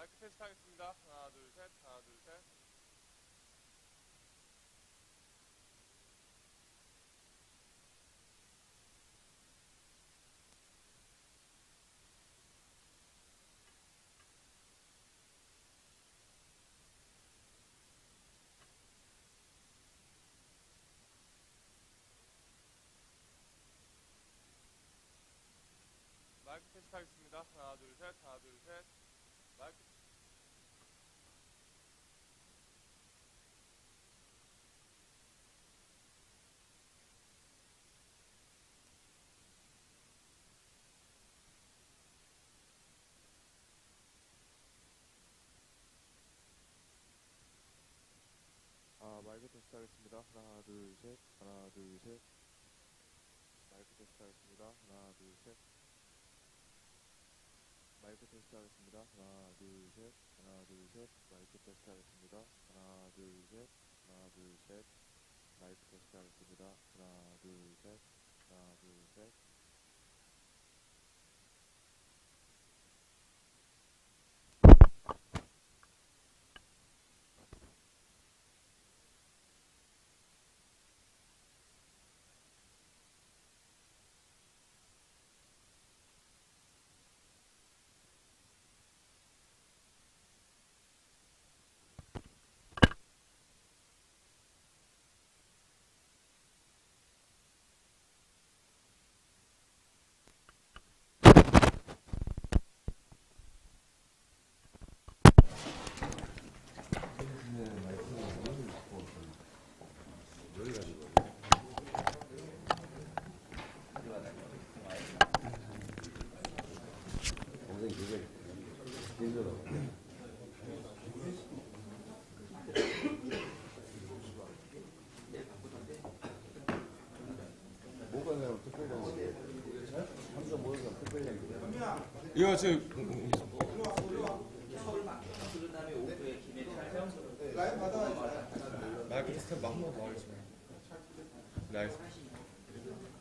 마이크 테스트 하겠습니다. 하나, 둘, 셋, 하나, 둘, 셋. 마이크 테스트 하겠습니다. 하나, 둘, 셋, 하나, 둘, 셋. 마이크 마이크 테스트 하겠습니다. 하나, 둘, 셋. 하나, 둘, 셋. 마이크 테스트 하겠습니다. 하나, 둘, 셋. 마이크 테스트 하겠습니다. 하나, 둘, 셋. 하나, 둘, 셋. 마이크 테스트 하겠습니다. 하나, 둘, 셋. 하나, 둘, 셋. 마이크 테스트 하겠습니다. 하나, 둘, 셋. 하나, 둘, 셋. 이거 지금 마이크 테스트 한번 더 하겠습니다. 네, 알겠습니다.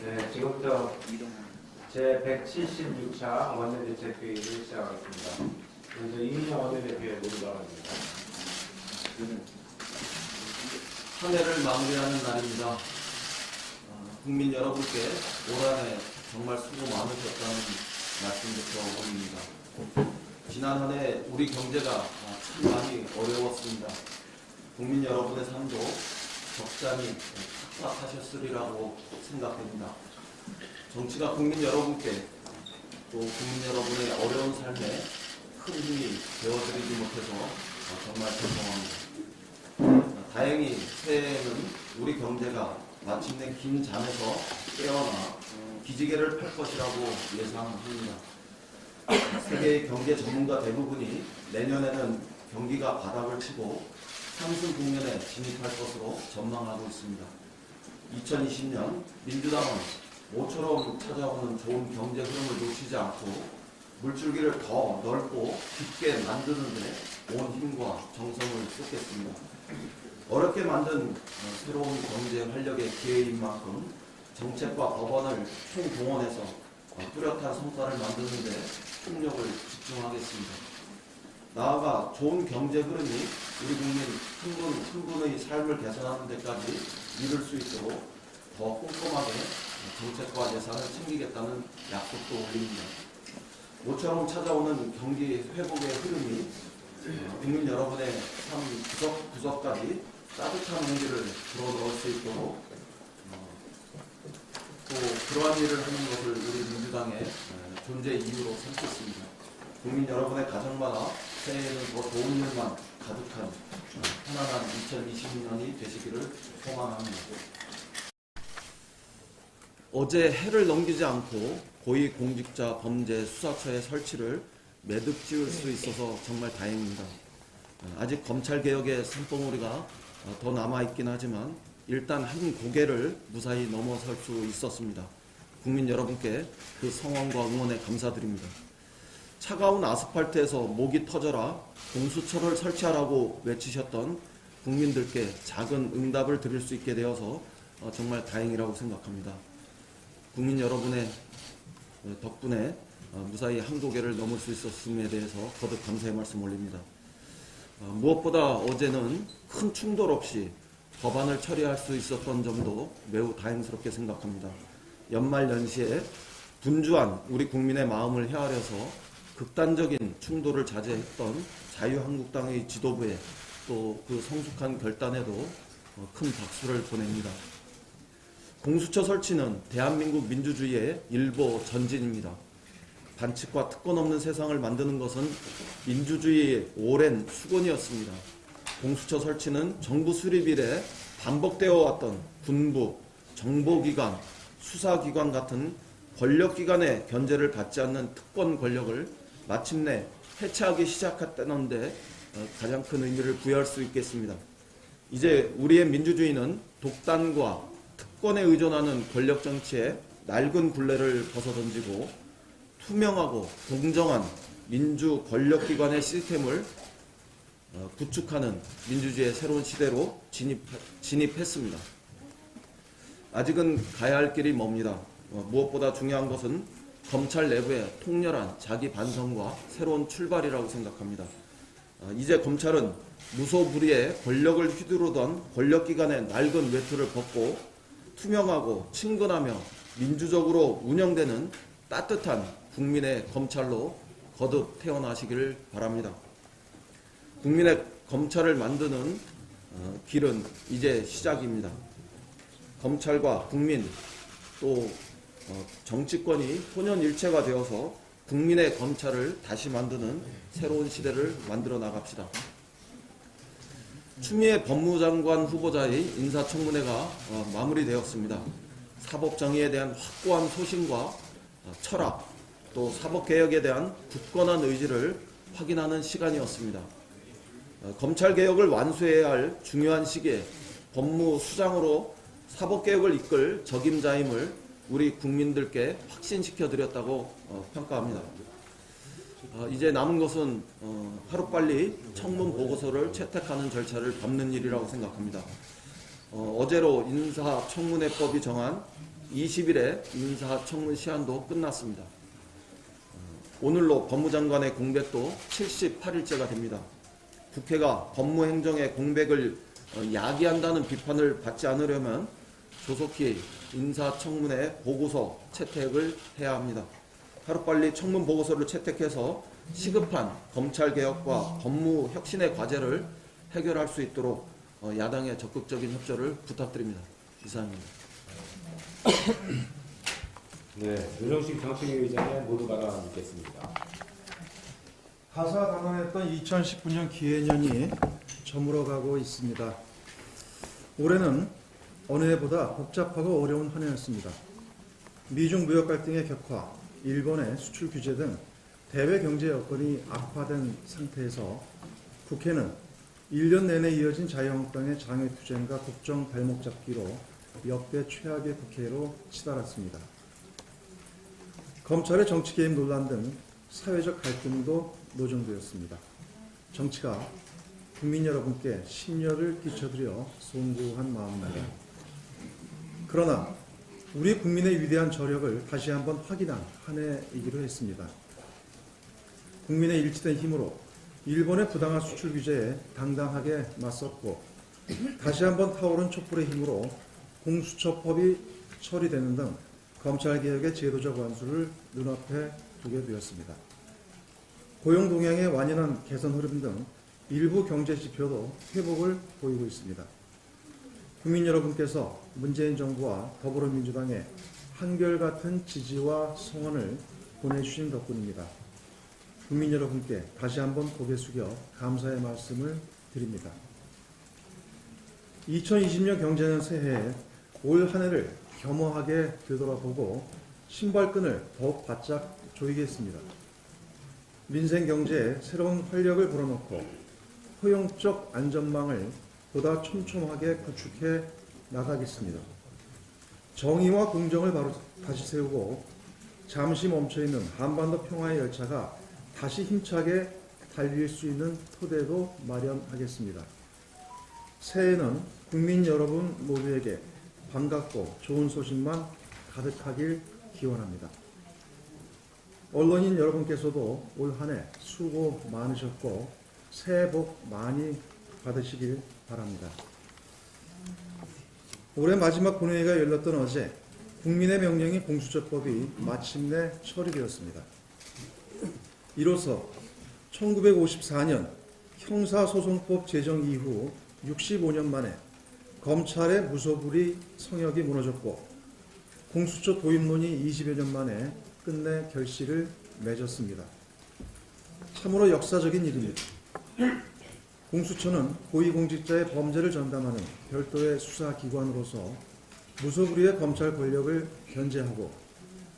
네, 지금부터 제176차 원내대책회의를 시작하겠습니다. 먼저 이인영 원내대표의 논의가입니다. 한 해를 마무리하는 날입니다. 국민 여러분께 올 한해 정말 수고 많으셨다는 말씀부터 올립니다. 지난 한 해 우리 경제가 참 많이 어려웠습니다. 국민 여러분의 삶도 적잖이 팍팍하셨으리라고 생각됩니다. 정치가 국민 여러분께 또 국민 여러분의 어려운 삶에 큰 힘이 되어드리지 못해서 정말 죄송합니다. 다행히 새해에는 우리 경제가 마침내 긴 잠에서 깨어나 기지개를 펼 것이라고 예상합니다. 세계의 경제 전문가 대부분이 내년에는 경기가 바닥을 치고 상승 국면에 진입할 것으로 전망하고 있습니다. 2020년 민주당은 모처럼 찾아오는 좋은 경제 흐름을 놓치지 않고 물줄기를 더 넓고 깊게 만드는 데 온 힘과 정성을 쏟겠습니다. 어렵게 만든 새로운 경제 활력의 기회인 만큼 정책과 법안을 총동원해서 뚜렷한 성과를 만드는 데 총력을 집중하겠습니다. 나아가 좋은 경제 흐름이 우리 국민 한 분의 삶을 개선하는 데까지 이룰 수 있도록 더 꼼꼼하게 정책과 예산을 챙기겠다는 약속도 올립니다. 모처럼 찾아오는 경기 회복의 흐름이 국민 여러분의 삶 구석구석까지 따뜻한 온기를 불어넣을 수 있도록 또 그러한 일을 하는 것을 우리 민주당의 존재 이유로 삼겠습니다. 국민 여러분의 가정마다 새해에는 더 좋은 일만 가득한 편안한 2022년이 되시기를 소망합니다. 어제 해를 넘기지 않고 고위공직자 범죄 수사처의 설치를 매듭 지을 수 있어서 정말 다행입니다. 아직 검찰개혁의 산봉우리가 더 남아있긴 하지만 일단 한 고개를 무사히 넘어설 수 있었습니다. 국민 여러분께 그 성원과 응원에 감사드립니다. 차가운 아스팔트에서 목이 터져라 공수처를 설치하라고 외치셨던 국민들께 작은 응답을 드릴 수 있게 되어서 정말 다행이라고 생각합니다. 국민 여러분의 덕분에 무사히 한 고개를 넘을 수 있었음에 대해서 거듭 감사의 말씀 올립니다. 무엇보다 어제는 큰 충돌 없이 법안을 처리할 수 있었던 점도 매우 다행스럽게 생각합니다. 연말 연시에 분주한 우리 국민의 마음을 헤아려서 극단적인 충돌을 자제했던 자유한국당의 지도부에 또 그 성숙한 결단에도 큰 박수를 보냅니다. 공수처 설치는 대한민국 민주주의의 일보 전진입니다. 반칙과 특권 없는 세상을 만드는 것은 민주주의의 오랜 수건이었습니다. 공수처 설치는 정부 수립 이래 반복되어 왔던 군부, 정보기관, 수사기관 같은 권력기관의 견제를 받지 않는 특권 권력을 마침내 해체하기 시작했다는 데 가장 큰 의미를 부여할 수 있겠습니다. 이제 우리의 민주주의는 독단과 특권에 의존하는 권력정치에 낡은 굴레를 벗어던지고 투명하고 공정한 민주 권력기관의 시스템을 구축하는 민주주의의 새로운 시대로 진입했습니다. 아직은 가야 할 길이 멉니다. 무엇보다 중요한 것은 검찰 내부의 통렬한 자기 반성과 새로운 출발이라고 생각합니다. 이제 검찰은 무소불위의 권력을 휘두르던 권력기관의 낡은 외투를 벗고 투명하고 친근하며 민주적으로 운영되는 따뜻한 국민의 검찰로 거듭 태어나시기를 바랍니다. 국민의 검찰을 만드는 길은 이제 시작입니다. 검찰과 국민 또 정치권이 혼연일체가 되어서 국민의 검찰을 다시 만드는 새로운 시대를 만들어 나갑시다. 추미애 법무장관 후보자의 인사청문회가 마무리되었습니다. 사법정의에 대한 확고한 소신과 철학, 또 사법개혁에 대한 굳건한 의지를 확인하는 시간이었습니다. 검찰개혁을 완수해야 할 중요한 시기에 법무수장으로 사법개혁을 이끌 적임자임을 우리 국민들께 확신시켜 드렸다고 평가합니다. 이제 남은 것은 하루빨리 청문 보고서를 채택하는 절차를 밟는 일이라고 생각합니다. 어제로 인사청문회법이 정한 20일의 인사청문 시한도 끝났습니다. 오늘로 법무장관의 공백도 78일째가 됩니다. 국회가 법무행정의 공백을 야기한다는 비판을 받지 않으려면 조속히 인사청문회 보고서 채택을 해야 합니다. 하루빨리 청문 보고서를 채택해서 시급한 검찰개혁과 법무혁신의 과제를 해결할 수 있도록 야당의 적극적인 협조를 부탁드립니다. 이상입니다. 네, 윤정식 정책위의장의 모두 발언 듣겠습니다. 다사다난했던 2019년 기해년이 저물어가고 있습니다. 올해는 어느 해보다 복잡하고 어려운 한 해였습니다. 미중 무역 갈등의 격화, 일본의 수출 규제 등 대외 경제 여건이 악화된 상태에서 국회는 1년 내내 이어진 자유한국당의 장외투쟁과 국정 발목 잡기로 역대 최악의 국회로 치달았습니다. 검찰의 정치 개입 논란 등 사회적 갈등도 노정되었습니다. 정치가 국민 여러분께 심려를 끼쳐드려 송구한 마음입니다. 그러나 우리 국민의 위대한 저력을 다시 한번 확인한 한 해이기도 했습니다. 국민의 일치된 힘으로 일본의 부당한 수출 규제에 당당하게 맞섰고 다시 한번 타오른 촛불의 힘으로 공수처법이 처리되는 등 검찰개혁의 제도적 완수를 눈앞에 두게 되었습니다. 고용 동향의 완연한 개선 흐름 등 일부 경제 지표도 회복을 보이고 있습니다. 국민 여러분께서 문재인 정부와 더불어민주당의 한결같은 지지와 성원을 보내주신 덕분입니다. 국민 여러분께 다시 한번 고개 숙여 감사의 말씀을 드립니다. 2020년 경제년 새해에 올 한 해를 겸허하게 되돌아보고 신발끈을 더욱 바짝 조이겠습니다. 민생 경제에 새로운 활력을 불어넣고 포용적 안전망을 보다 촘촘하게 구축해 나가겠습니다. 정의와 공정을 바로 다시 세우고 잠시 멈춰있는 한반도 평화의 열차가 다시 힘차게 달릴 수 있는 토대도 마련하겠습니다. 새해에는 국민 여러분 모두에게 반갑고 좋은 소식만 가득하길 기원합니다. 언론인 여러분께서도 올 한 해 수고 많으셨고 새해 복 많이 받으시길 바랍니다. 올해 마지막 본회의가 열렸던 어제 국민의 명령인 공수처법이 마침내 처리되었습니다. 이로써 1954년 형사소송법 제정 이후 65년 만에 검찰의 무소불위 성역이 무너졌고 공수처 도입론이 20여 년 만에 끝내 결실을 맺었습니다. 참으로 역사적인 일입니다. 공수처는 고위공직자의 범죄를 전담하는 별도의 수사기관으로서 무소불위의 검찰 권력을 견제하고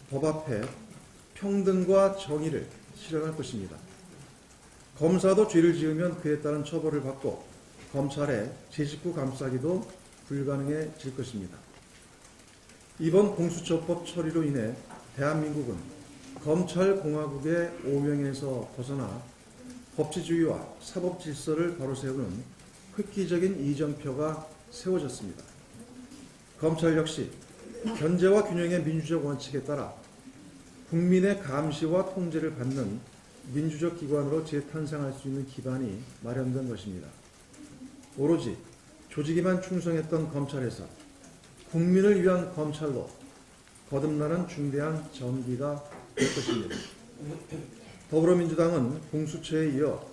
법 앞에 평등과 정의를 실현할 것입니다. 검사도 죄를 지으면 그에 따른 처벌을 받고 검찰의 제 식구 감싸기도 불가능해질 것입니다. 이번 공수처법 처리로 인해 대한민국은 검찰공화국의 오명에서 벗어나 법치주의와 사법질서를 바로 세우는 획기적인 이정표가 세워졌습니다. 검찰 역시 견제와 균형의 민주적 원칙에 따라 국민의 감시와 통제를 받는 민주적 기관으로 재탄생할 수 있는 기반이 마련된 것입니다. 오로지 조직에만 충성했던 검찰에서 국민을 위한 검찰로 거듭나는 중대한 전기가 될 것입니다. 더불어민주당은 공수처에 이어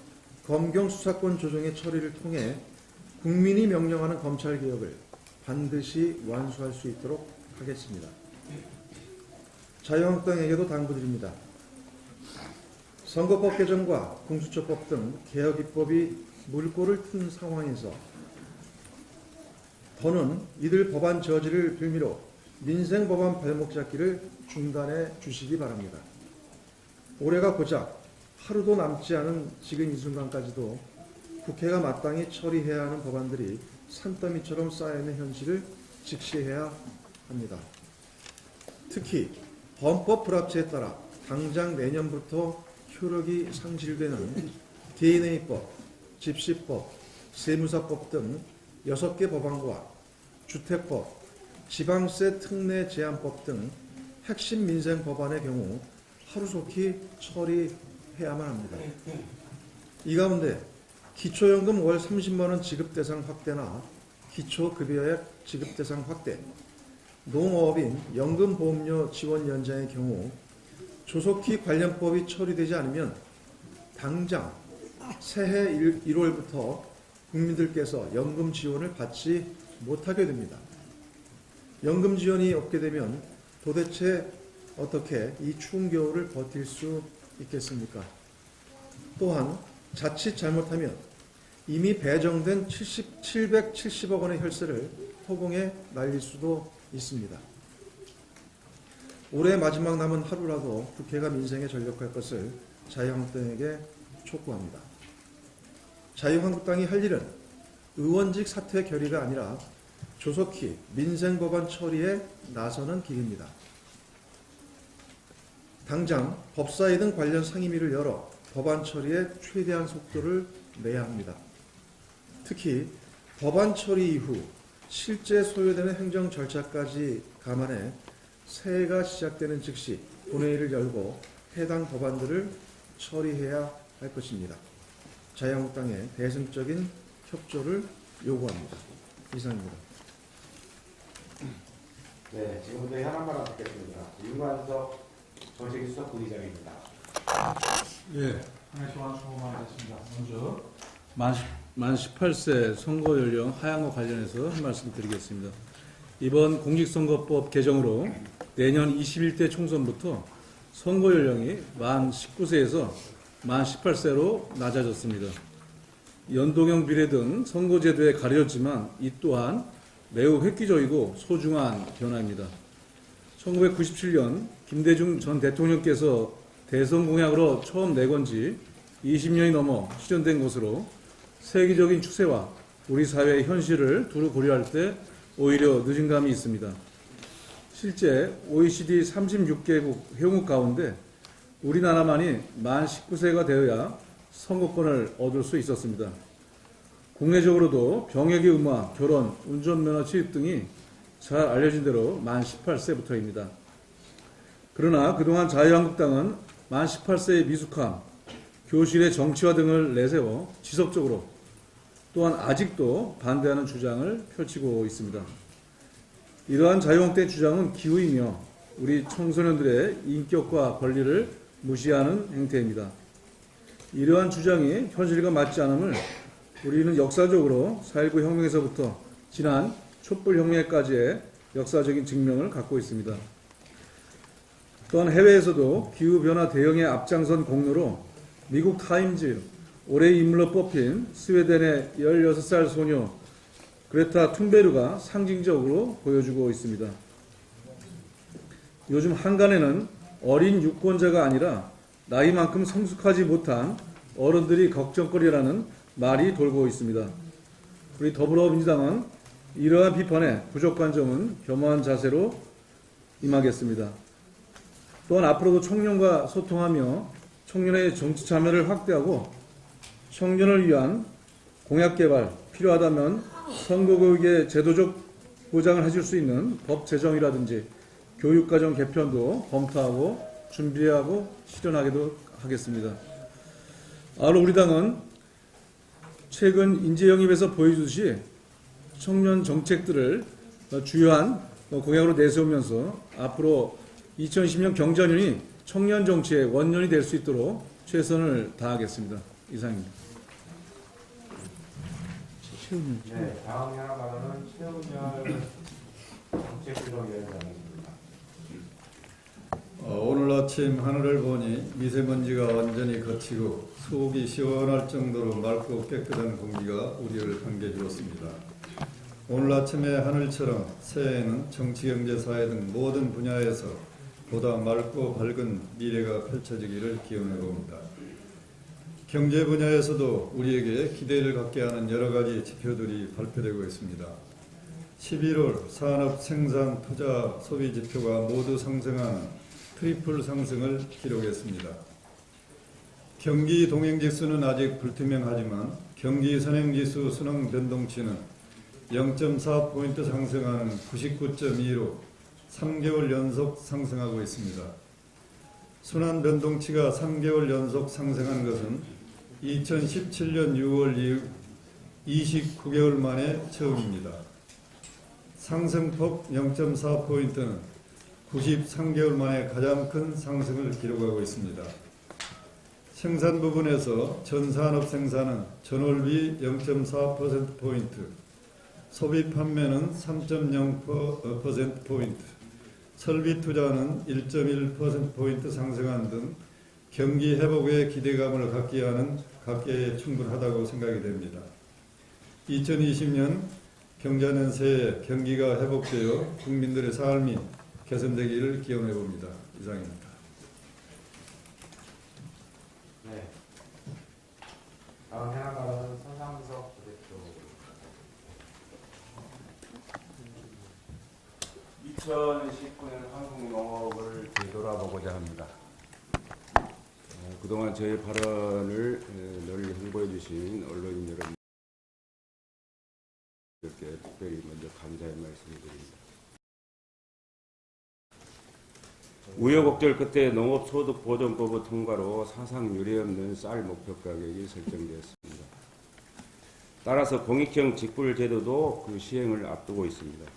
검경 수사권 조정의 처리를 통해 국민이 명령하는 검찰개혁을 반드시 완수할 수 있도록 하겠습니다. 자유한국당에게도 당부드립니다. 선거법 개정과 공수처법 등 개혁 입법이 물꼬를 튼 상황에서 더는 이들 법안 저지를 빌미로 민생 법안 발목 잡기를 중단해 주시기 바랍니다. 올해가 고작 하루도 남지 않은 지금 이 순간까지도 국회가 마땅히 처리해야 하는 법안들이 산더미처럼 쌓여있는 현실을 직시해야 합니다. 특히 헌법 불합치에 따라 당장 내년부터 효력이 상실되는 DNA법, 집시법, 세무사법 등 6개 법안과 주택법, 지방세 특례 제한법 등 핵심 민생 법안의 경우 하루속히 처리해야만 합니다. 이 가운데 기초연금 월 30만원 지급 대상 확대나 기초급여액 지급 대상 확대, 농어업인 연금보험료 지원 연장의 경우 조속히 관련법이 처리되지 않으면 당장 새해 1월부터 국민들께서 연금 지원을 받지 못하게 됩니다. 연금 지원이 없게 되면 도대체 어떻게 이 추운 겨울을 버틸 수 있겠습니까? 또한 자칫 잘못하면 이미 배정된 770억 원의 혈세를 허공에 날릴 수도 있습니다. 올해 마지막 남은 하루라도 국회가 민생에 전력할 것을 자유한국당에게 촉구합니다. 자유한국당이 할 일은 의원직 사퇴 결의가 아니라 조속히 민생법안 처리에 나서는 길입니다. 당장 법사위 등 관련 상임위를 열어 법안 처리에 최대한 속도를 내야 합니다. 특히 법안 처리 이후 실제 소요되는 행정 절차까지 감안해 새해가 시작되는 즉시 본회의를 열고 해당 법안들을 처리해야 할 것입니다. 자유한국당의 대승적인 협조를 요구합니다. 이상입니다. 네, 지금부터 현안 발언 듣겠습니다. 윤관석 정책수석 부의장입니다. 예, 한해 동안 수고 많으셨습니다. 먼저 만 18세 선거 연령 하향과 관련해서 한 말씀 드리겠습니다. 이번 공직선거법 개정으로 내년 21대 총선부터 선거 연령이 만 19세에서 만 18세로 낮아졌습니다. 연동형 비례 등 선거제도에 가려졌지만 이 또한 매우 획기적이고 소중한 변화입니다. 1997년 김대중 전 대통령께서 대선 공약으로 처음 내건 지 20년이 넘어 실현된 것으로 세계적인 추세와 우리 사회의 현실을 두루 고려할 때 오히려 늦은 감이 있습니다. 실제 OECD 36개국 회원국 가운데 우리나라만이 만 19세가 되어야 선거권을 얻을 수 있었습니다. 국내적으로도 병역의 의무화, 결혼, 운전면허 취득 등이 잘 알려진 대로 만 18세부터입니다. 그러나 그동안 자유한국당은 만 18세의 미숙함, 교실의 정치화 등을 내세워 지속적으로 또한 아직도 반대하는 주장을 펼치고 있습니다. 이러한 자유한국당의 주장은 기우이며 우리 청소년들의 인격과 권리를 무시하는 행태입니다. 이러한 주장이 현실과 맞지 않음을 우리는 역사적으로 4.19 혁명에서부터 지난 촛불혁명까지의 역사적인 증명을 갖고 있습니다. 또한 해외에서도 기후변화 대응에 앞장선 공로로 미국 타임즈 올해의 인물로 뽑힌 스웨덴의 16살 소녀 그레타 툰베르가 상징적으로 보여주고 있습니다. 요즘 한간에는 어린 유권자가 아니라 나이만큼 성숙하지 못한 어른들이 걱정거리라는 말이 돌고 있습니다. 우리 더불어민주당은 이러한 비판에 부족한 점은 겸허한 자세로 임하겠습니다. 또한 앞으로도 청년과 소통하며 청년의 정치 참여를 확대하고 청년을 위한 공약 개발, 필요하다면 선거교육의 제도적 보장을 해줄 수 있는 법 제정이라든지 교육과정 개편도 검토하고 준비하고 실현하기도 하겠습니다. 아울러 우리 당은 최근 인재영입에서 보여주듯이 청년 정책들을 주요한 공약으로 내세우면서 앞으로 2020년 경자년이 청년 정치의 원년이 될 수 있도록 최선을 다하겠습니다. 이상입니다. 네, 다음 현안 발언은 최은열 정책기록위원장입니다. 오늘 아침 하늘을 보니 미세먼지가 완전히 거치고 속이 시원할 정도로 맑고 깨끗한 공기가 우리를 반겨주었습니다. 오늘 아침의 하늘처럼 새해에는 정치, 경제, 사회 등 모든 분야에서 보다 맑고 밝은 미래가 펼쳐지기를 기원해 봅니다. 경제 분야에서도 우리에게 기대를 갖게 하는 여러 가지 지표들이 발표되고 있습니다. 11월 산업, 생산, 투자, 소비 지표가 모두 상승하는 트리플 상승을 기록했습니다. 경기 동행지수는 아직 불투명하지만 경기 선행지수 순환 변동치는 0.4포인트 상승하는 99.2로 3개월 연속 상승하고 있습니다. 순환 변동치가 3개월 연속 상승한 것은 2017년 6월 이후 29개월 만에 처음입니다. 상승폭 0.4포인트는 93개월 만에 가장 큰 상승을 기록하고 있습니다. 생산 부분에서 전산업 생산은 전월비 0.4%포인트, 소비 판매는 3.0%포인트, 설비 투자는 1.1%포인트 상승한 등 경기 회복에 기대감을 갖기에 충분하다고 생각이 됩니다. 2020년 경자년 새해 경기가 회복되어 국민들의 삶이 개선되기를 기원해 봅니다. 이상입니다. 네. 다음 현안 발언은 서상석 대표. 2019년 한국 농업을 되돌아보고자 합니다. 그동안 저희 발언을 널리 홍보해 주신 언론인 여러분들께 특별히 먼저 감사의 말씀을 드립니다. 우여곡절 끝에 농업소득보전법의 통과로 사상 유례없는 쌀 목표 가격이 설정되었습니다. 따라서 공익형 직불제도도 그 시행을 앞두고 있습니다.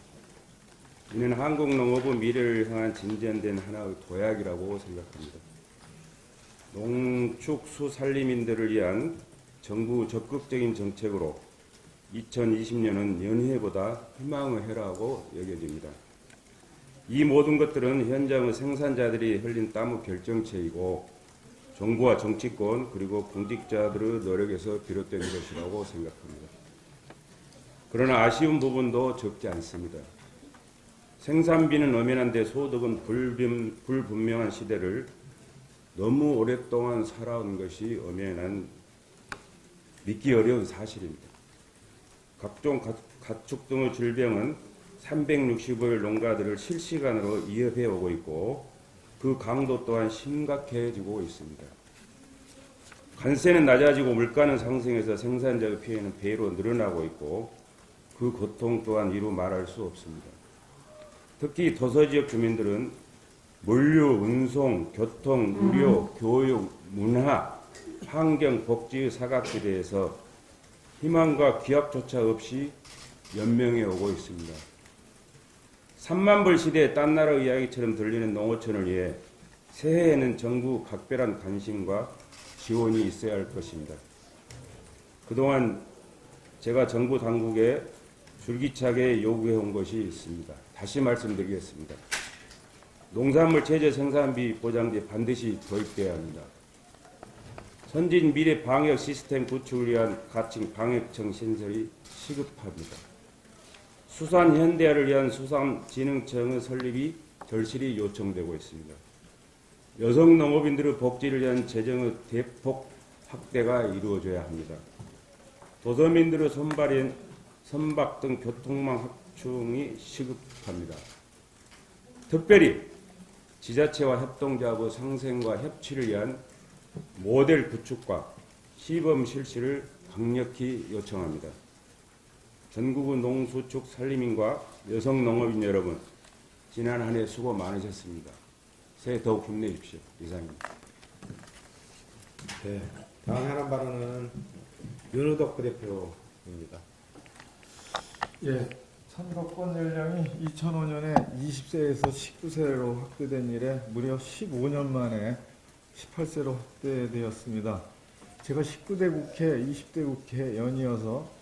이는 한국 농업의 미래를 향한 진전된 하나의 도약이라고 생각합니다. 농축수산림인들을 위한 정부 적극적인 정책으로 2020년은 연해보다 희망의 해라고 여겨집니다. 이 모든 것들은 현장의 생산자들이 흘린 땀의 결정체이고 정부와 정치권 그리고 공직자들의 노력에서 비롯된 것이라고 생각합니다. 그러나 아쉬운 부분도 적지 않습니다. 생산비는 엄연한데 소득은 불분명한 시대를 너무 오랫동안 살아온 것이 엄연한 믿기 어려운 사실입니다. 각종 가축 등의 질병은 365일 농가들을 실시간으로 위협해 오고 있고 그 강도 또한 심각해지고 있습니다. 관세는 낮아지고 물가는 상승해서 생산자의 피해는 배로 늘어나고 있고 그 고통 또한 이루 말할 수 없습니다. 특히 도서지역 주민들은 물류, 운송, 교통, 의료, 교육, 문화, 환경, 복지의 사각지대에서 희망과 기약조차 없이 연명해 오고 있습니다. 3만 불 시대의 딴 나라 이야기처럼 들리는 농어촌을 위해 새해에는 정부 각별한 관심과 지원이 있어야 할 것입니다. 그동안 제가 정부 당국에 줄기차게 요구해 온 것이 있습니다. 다시 말씀드리겠습니다. 농산물 최저 생산비 보장제 반드시 도입되어야 합니다. 선진 미래 방역 시스템 구축을 위한 가칭 방역청 신설이 시급합니다. 수산 현대화를 위한 수산진흥청의 설립이 절실히 요청되고 있습니다. 여성 농업인들의 복지를 위한 재정의 대폭 확대가 이루어져야 합니다. 도서민들의 선박 등 교통망 확충이 시급합니다. 특별히 지자체와 협동조합의 상생과 협치를 위한 모델 구축과 시범 실시를 강력히 요청합니다. 전국의 농수축 산림인과 여성 농업인 여러분, 지난 한 해 수고 많으셨습니다. 새해 더욱 힘내십시오. 이상입니다. 네, 다음 하는 발언은 윤우덕 부대표입니다. 예, 선거권 연령이 2005년에 20세에서 19세로 확대된 이래 무려 15년 만에 18세로 확대되었습니다. 제가 19대 국회, 20대 국회 연이어서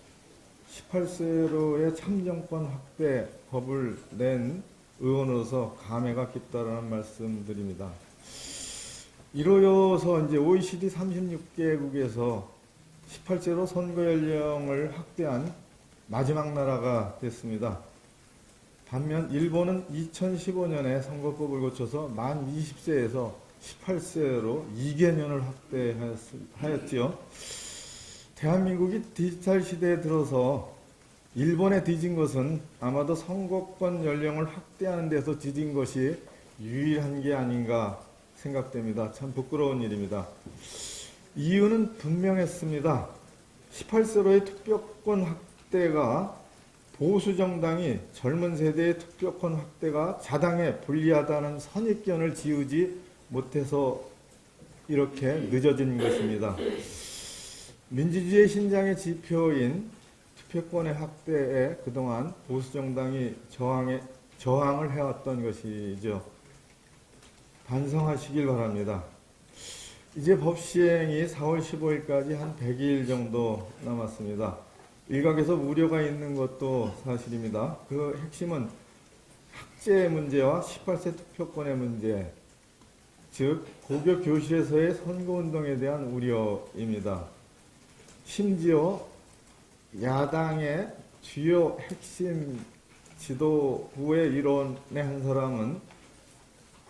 18세로의 참정권 확대 법을 낸 의원으로서 감회가 깊다라는 말씀드립니다. 이로여서 이제 OECD 36개국에서 18세로 선거 연령을 확대한 마지막 나라가 됐습니다. 반면 일본은 2015년에 선거법을 고쳐서 만 20세에서 18세로 2개년을 확대하였지요. 대한민국이 디지털 시대에 들어서 일본에 뒤진 것은 아마도 선거권 연령을 확대하는 데서 뒤진 것이 유일한 게 아닌가 생각됩니다. 참 부끄러운 일입니다. 이유는 분명했습니다. 18세로의 투표권 확대가 보수 정당이 젊은 세대의 투표권 확대가 자당에 불리하다는 선입견을 지우지 못해서 이렇게 늦어진 것입니다. 민주주의 신장의 지표인 투표권의 확대에 그동안 보수 정당이 저항을 해왔던 것이죠. 반성하시길 바랍니다. 이제 법 시행이 4월 15일까지 한 100일 정도 남았습니다. 일각에서 우려가 있는 것도 사실입니다. 그 핵심은 학제 문제와 18세 투표권의 문제, 즉 고교 교실에서의 선거운동에 대한 우려입니다. 심지어 야당의 주요 핵심 지도부의 일원의 한 사람은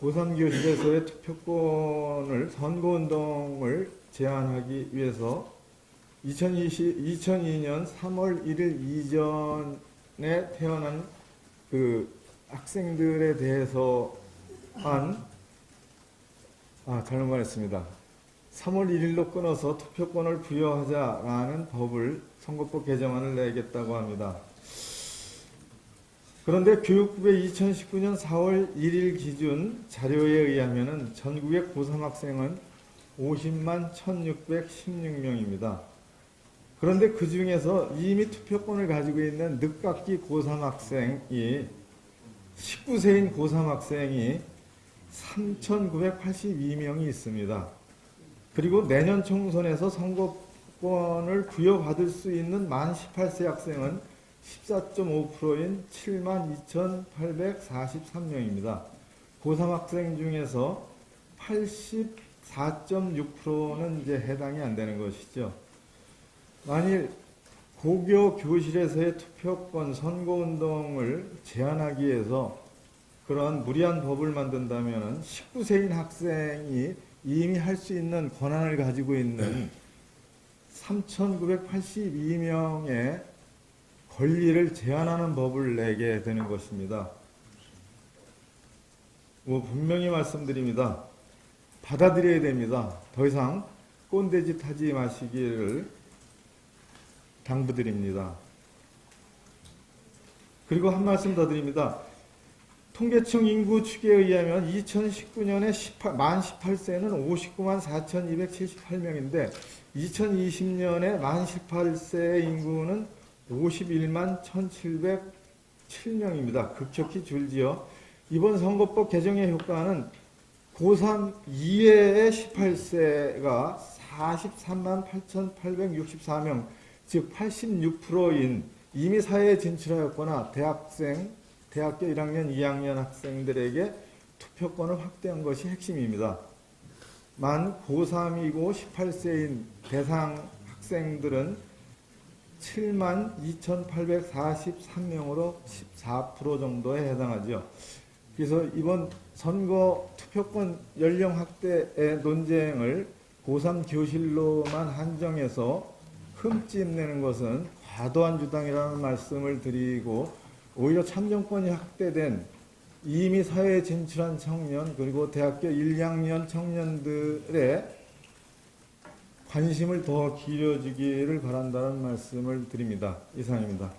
고3교실에서의 투표권을 선거운동을 제한하기 위해서 2002년 3월 1일 이전에 태어난 그 학생들에 대해서 잘못 말했습니다. 3월 1일로 끊어서 투표권을 부여하자라는 법을 선거법 개정안을 내겠다고 합니다. 그런데 교육부의 2019년 4월 1일 기준 자료에 의하면 전국의 고3 학생은 50만 1616명입니다. 그런데 그 중에서 이미 투표권을 가지고 있는 늦깎이 고3 학생이 19세인 고3 학생이 3,982명이 있습니다. 그리고 내년 총선에서 선거권을 부여받을 수 있는 만 18세 학생은 14.5%인 72,843명입니다. 고3 학생 중에서 84.6%는 이제 해당이 안 되는 것이죠. 만일 고교 교실에서의 투표권 선거운동을 제한하기 위해서 그런 무리한 법을 만든다면 19세인 학생이 이미 할 수 있는 권한을 가지고 있는 3,982명의 권리를 제한하는 법을 내게 되는 것입니다. 분명히 말씀드립니다. 받아들여야 됩니다. 더 이상 꼰대짓 하지 마시기를 당부드립니다. 그리고 한 말씀 더 드립니다. 통계청 인구 추계에 의하면 2019년에 만 18세는 59만 4,278명인데 2020년에 만 18세의 인구는 51만 1,707명입니다. 급격히 줄지요. 이번 선거법 개정의 효과는 고3 이외의 18세가 43만 8,864명, 즉 86%인 이미 사회에 진출하였거나 대학교 1학년, 2학년 학생들에게 투표권을 확대한 것이 핵심입니다. 만 고3이고 18세인 대상 학생들은 7만 2,843명으로 14% 정도에 해당하죠. 그래서 이번 선거 투표권 연령 확대의 논쟁을 고3 교실로만 한정해서 흠집내는 것은 과도한 주장이라는 말씀을 드리고 오히려 참정권이 확대된 이미 사회에 진출한 청년 그리고 대학교 1, 2학년 청년들의 관심을 더 기울여주기를 바란다는 말씀을 드립니다. 이상입니다.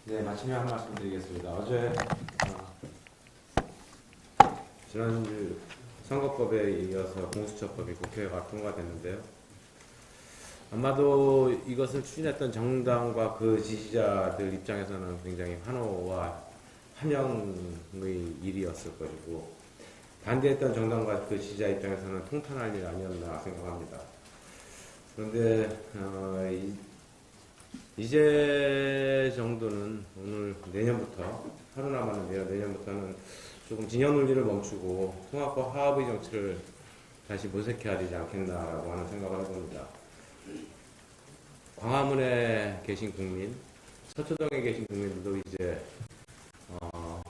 네, 마침내 한 말씀 드리겠습니다. 어제 지난주 선거법에 이어서 공수처법이 국회가 통과됐는데요. 아마도 이것을 추진했던 정당과 그 지지자들 입장에서는 굉장히 환호와 환영의 일이었을 것이고 반대했던 정당과 그 지지자 입장에서는 통탄할 일 아니었나 생각합니다. 그런데 이제 정도는 오늘 내년부터 하루 남았는데요. 내년부터는 조금 진영 논리를 멈추고 통합과 화합의 정치를 다시 모색해야 되지 않겠나라고 하는 생각을 해봅니다. 광화문에 계신 국민, 서초동에 계신 국민들도 이제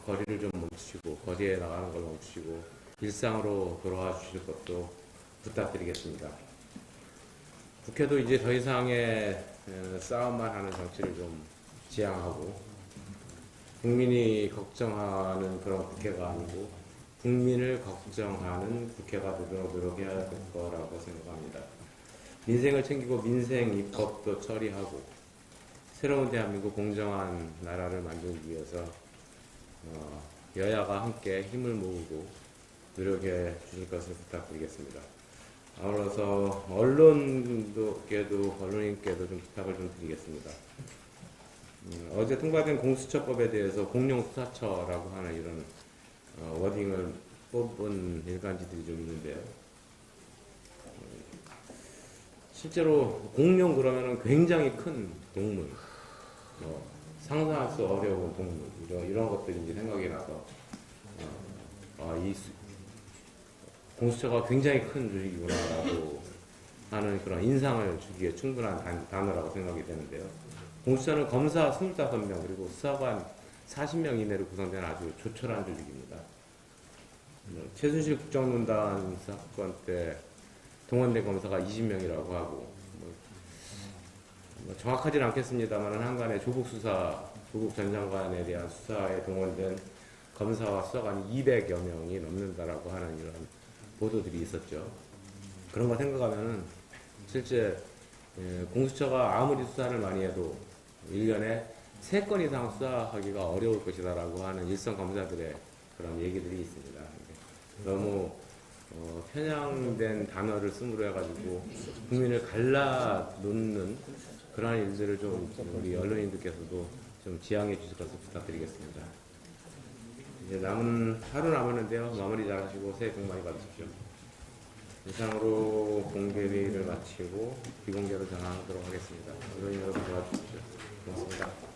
거리를 좀 멈추시고 거리에 나가는 걸 멈추시고 일상으로 돌아와 주실 것도 부탁드리겠습니다. 국회도 이제 더 이상의 싸움만 하는 정치를 좀 지양하고 국민이 걱정하는 그런 국회가 아니고 국민을 걱정하는 국회가 되도록 노력해야 할 거라고 생각합니다. 민생을 챙기고 민생 입법도 처리하고 새로운 대한민국 공정한 나라를 만들기 위해서 여야가 함께 힘을 모으고 노력해 주실 것을 부탁드리겠습니다. 아울러서 언론인께도 좀 부탁을 좀 드리겠습니다. 어제 통과된 공수처법에 대해서 공룡수사처라고 하는 이런 워딩을 뽑은 일간지들이 좀 있는데요. 실제로 공룡 그러면은 굉장히 큰 동물, 상상할 수 어려운 동물 이런 것들이 이제 생각이 나서 이 공수처가 굉장히 큰 조직이구나라고 하는 그런 인상을 주기에 충분한 단어라고 생각이 되는데요. 공수처는 검사 25명 그리고 수사관 40명 이내로 구성된 아주 조촐한 조직입니다. 최순실 국정농단 사건 때 동원된 검사가 20명이라고 하고 정확하지는 않겠습니다만 한간에 조국 전 장관에 대한 수사에 동원된 검사와 수사관이 200여 명이 넘는다라고 하는 이런 보도들이 있었죠. 그런 거 생각하면은 실제 공수처가 아무리 수사를 많이 해도 1년에 3건 이상 수사하기가 어려울 것이다라고 하는 일선 검사들의 그런 얘기들이 있습니다. 너무 편향된 단어를 쓰므로 해가지고 국민을 갈라놓는 그러한 일들을 좀 우리 언론인들께서도 좀 지양해 주실 것을 부탁드리겠습니다. 이제 하루 남았는데요. 마무리 잘 하시고 새해 복 많이 받으십시오. 이상으로 공개회의를 마치고 비공개로 전환하도록 하겠습니다. 의원님 여러분 도와주십시오. 고맙습니다.